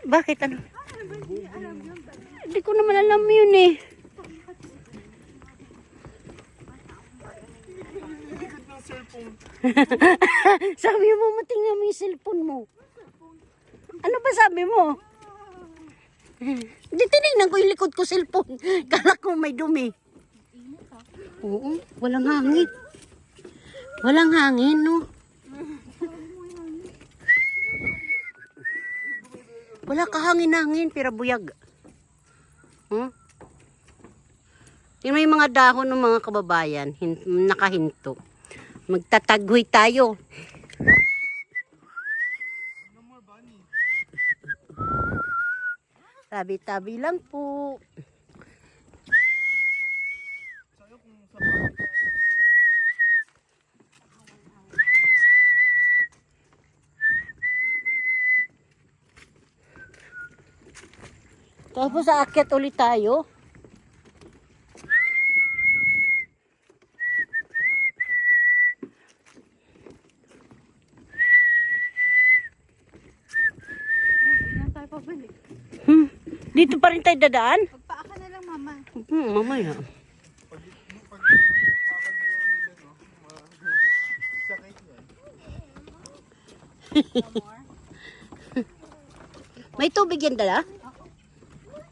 Bakit ano? Hindi ko naman alam yun eh. Sabi mo, matingnan mo yung cellphone mo. Ano ba sabi mo? Hindi, tinignan ko yung likod ko cellphone. Kala ko may dumi. Oo, walang hangin. Walang hangin, no? Wala kahangin-hangin, pero buyag. Huh? Yung may mga dahon ng mga kababayan, nakahinto. Magtataghoy tayo. Tabi-tabi lang po. Tapos aakyat ulit tayo. Dito pa rin tayo dadaan? Pagpaa ka na lang, mama. Mamaya. May tubig yan dala?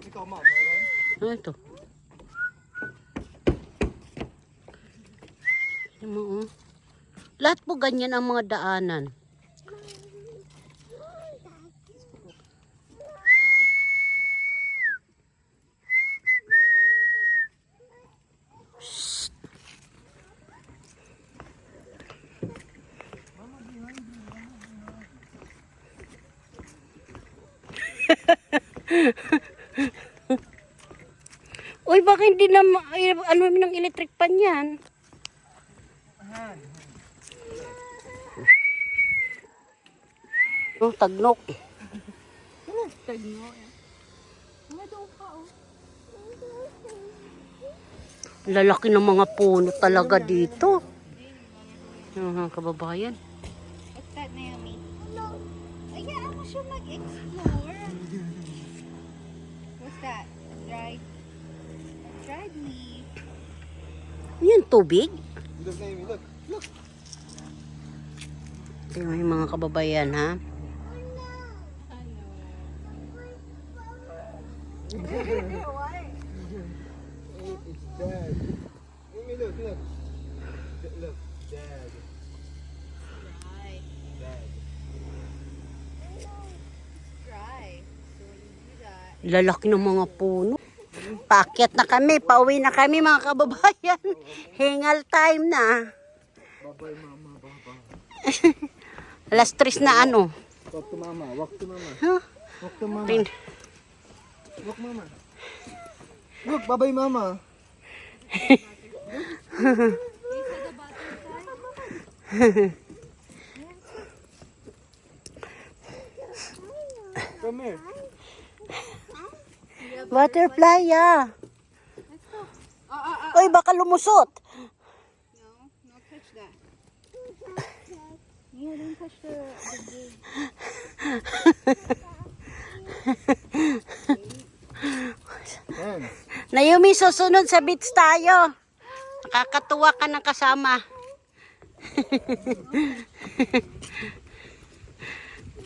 Ikaw, ma, meron? Ano ito? Ano mo, oh. Lahat po ganyan ang mga daanan. Uy, baka hindi na ano ng electric pan yan? Oh, tagnok. Tagno. Mga doon ka, oh. Lalaki ng mga puno talaga dito. Mga kababayan. What's that, Naomi? Hello. Hayaan mo siya mag-explore. What's that? Dried leaf. Yan, tubig. Look, Naomi, look. Look. Ito yung mga kababayan, ha? It's dad. Naomi, look, look. Look, dad. Dry. Dad. Dry. So when you do that, Lalaki ng mga puno. Paakyat na kami, pauwi na kami mga kababayan. Hingal time na. Bye-bye, mama, bye-bye. Alas 3 na ano. Walk to mama, walk to mama. Huh? Walk to mama. Tin- Look, mama. Look, bye-bye, mama. Come here. Butterfly, yeah. Uy, baka lumusot. no touch that. Yeah, don't touch the gate. Hands. Naomi, susunod sa beach tayo. Nakakatuwa ka ng kasama.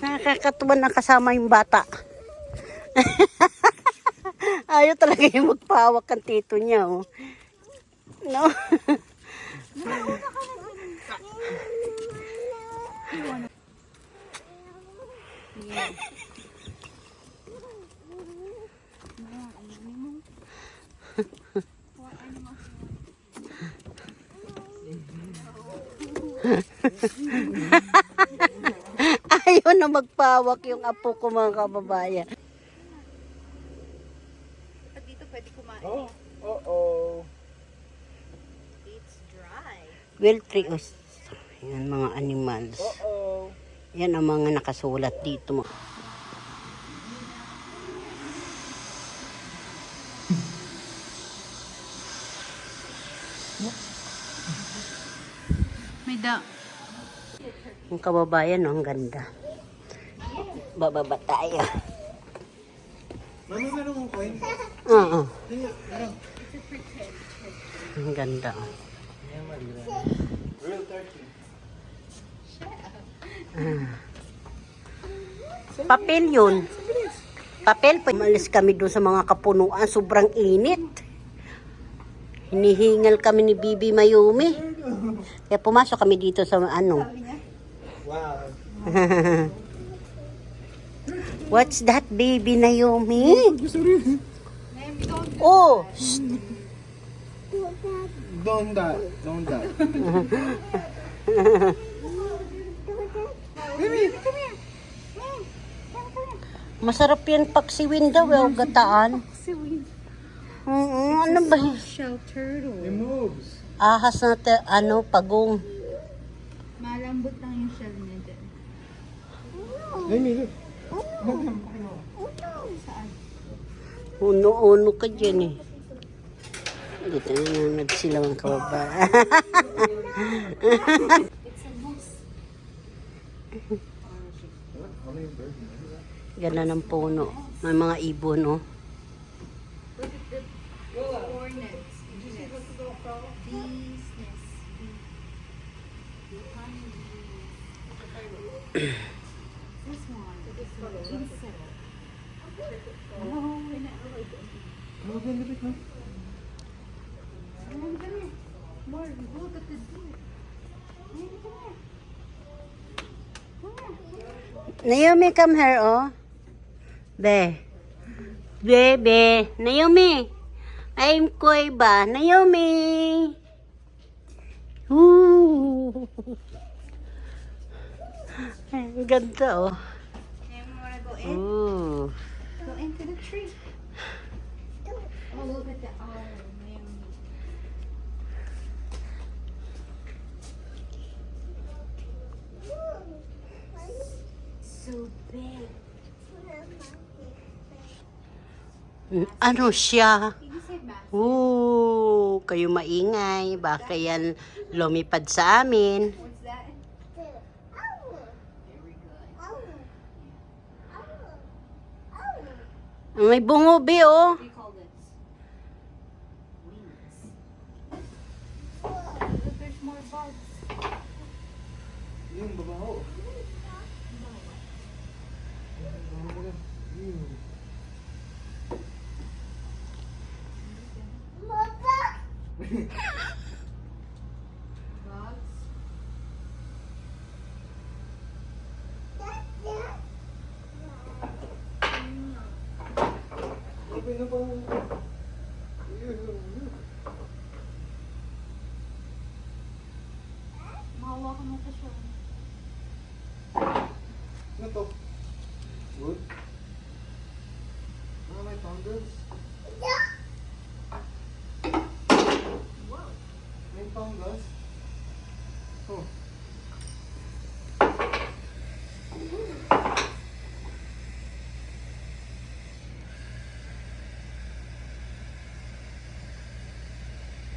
Nakakatuwa ng kasama yung bata. Ayaw talaga yung magpahawak ang tito niya. Oh. No? Ayaw na magpawak yung apo ko mga kababayan. Pag dito pwede kumain. Oh, uh-oh. It's dry. Wild trees. Yan mga animals. Uh-oh. Yan ang mga nakasulat dito. May da. Yung kababayan, no, ang ganda. Bababa tayo. Mama, meron mong coin? Oo. Tingnan, meron. Ang ganda. Real turkey. Papel yun. Papel. Umalis kami doon sa mga kapunuan. Sobrang init. Hinihingal kami ni Bibi Mayumi. Kaya pumasok kami dito sa ano. Wow. What's that, Baby Naomi? Oh! Shh. Don't that. Don't that. Masarap yan paksiwin daw, o gataan. Ano ba yun? Shell turtle. It moves. Ahas na pagong. Malambot lang yung shell niya dyan. Amy, look. Uno-uno ka dyan eh. Dito nanonood sila mga kababaan. Ganda ng puno. May mga ibon, oh. Hornets. Bees nest. This one. Insect. Come again, look at me. Come here. More. Look at the deer. Come here. Naomi, come here, oh. Be. Naomi. I'm koi ba? Naomi. Ooh. Ang ganda, oh. Naomi, wanna go in? Ooh. Go into the tree. Oh, look at the owl, Naomi. So big. Ano siya? Did you say massive? Ooh, kayo maingay. Baka yan lumipad sa amin. What's that? Very good. May bungobi, oh. What do you call this? Wings. Look, there's more bugs. Yung babaho. Bugs. Open na pa. Mahawakan mo pa siya. Ano to? Wood? Mga may fungus? May fungus? Oh.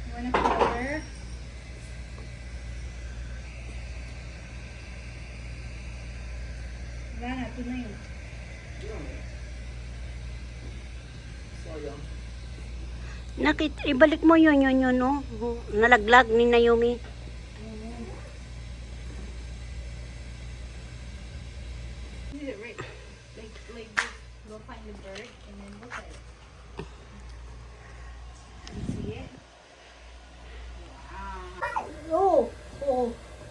You want a color? Wala na, ito na yun. Sayang. Ibalik mo yun, no? Nalaglag ni Naomi. Is it right? Like this. Go find the bird and then look at it. You see it? Wow.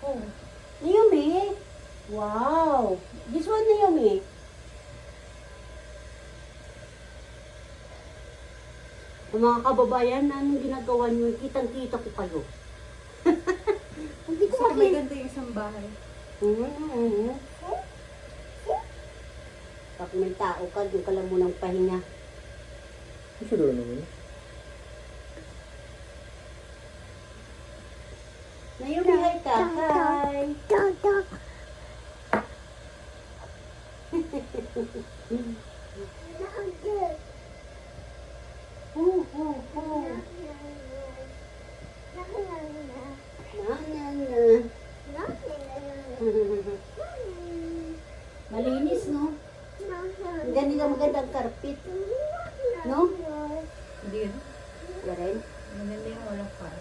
Oh. Naomi? Wow. This one, Naomi. Mga kababayan, anong ginagawa niyo? Kitang-kita ko kayo. Hindi ko So, may makita. ganda yung isang bahay. Pag may tao ka, doon ka lang munang pahinga. Sure naman. Naomi, hi ka. Hi. Malinis, no? Ganito magandang karpit. No? Hindi yun. Wala rin. Maganda yung walang fat.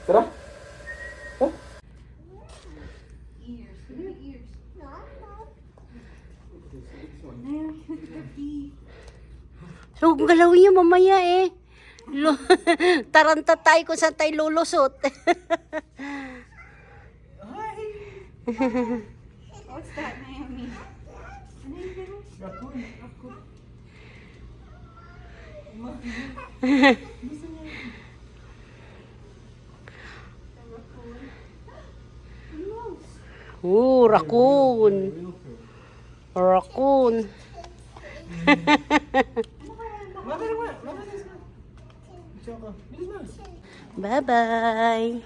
Tara. Ears. Look at the ears. So, kung galawin niyo mamaya eh. Taranta tayo kung saan tayo lulusot. What's that, Naomi? Raccoon. Ooh, raccoon. Raccoon. Bye-bye.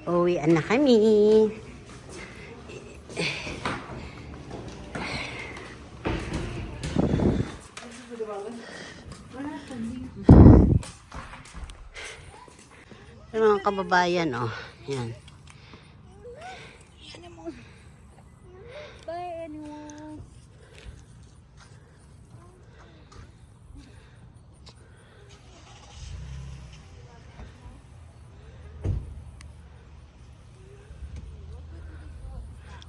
Uwian na kami. Yung mga kababayan, oh. Yan. Bye, anyone.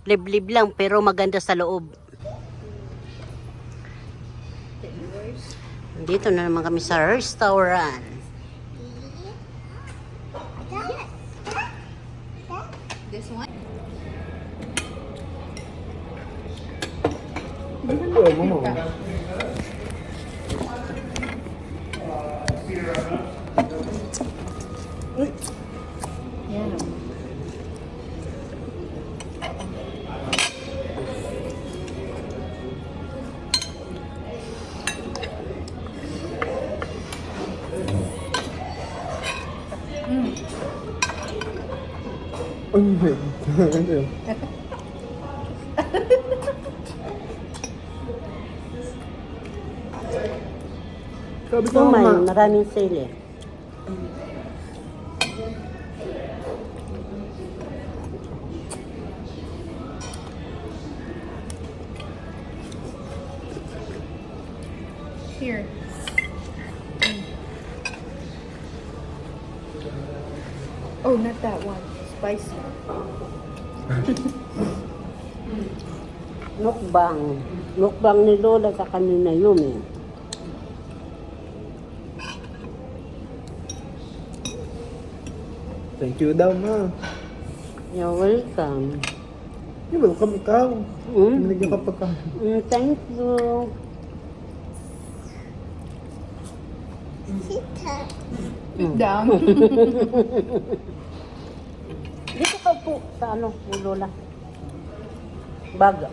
Liblib lang, pero maganda sa loob. Dito na naman kami sa restaurant. This one? Yeah. Oh my God. Sabi ko May ma. maraming sale eh. Here. Oh, not that one. Spicy. Mukbang. Mukbang ni Lola sa kanina yun eh. Thank you daw, ma. You're welcome. You're welcome ikaw. Binigyan ka pa. Thank you. Sit down. Dito ka po sa ano, ni Lola. Baga.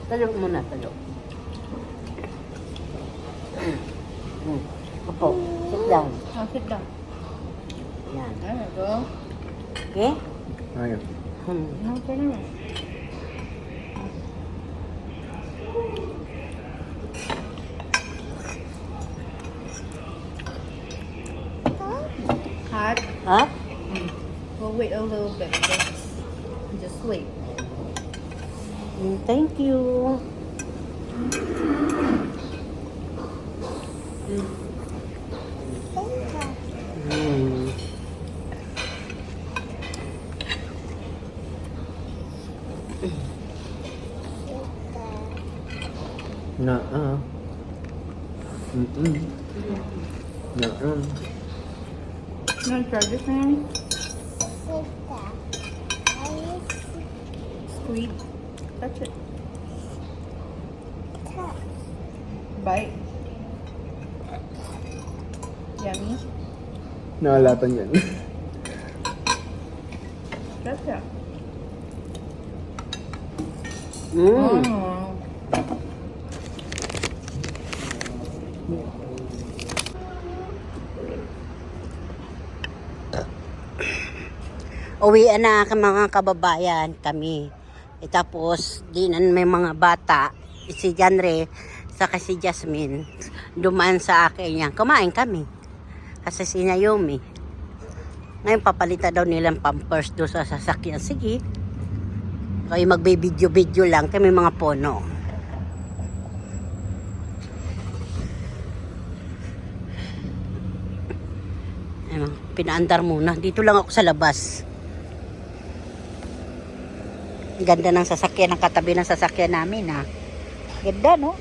Talo muna, talo. Opo, sit down. Oh, sit down. Yan. There you go. Okay? Ayun. No, turn around. Hot. Ha? We'll wait a little bit. Just wait. Thank you. Mm. Na. Na. You want to try this, man? Sweet. Touch it. Bite. Yummy. Nakalatan yan. Touch it. Mm. Oh. Uwian na mga kababayan kami. Tapos, dinan may mga bata, si Janre, saka si Jasmine, dumaan sa akin niya. Kumain kami. Kasi si Naomi. Ngayon, papalitan daw nilang pampers doon sa sasakyan. Sige. Kayo magbe-video-video lang. Kami mga pono. Ayun, pinaandar muna. Dito lang ako sa labas. Ganda ng sasakyan, ng katabi ng sasakyan namin, ha. Ganda, no?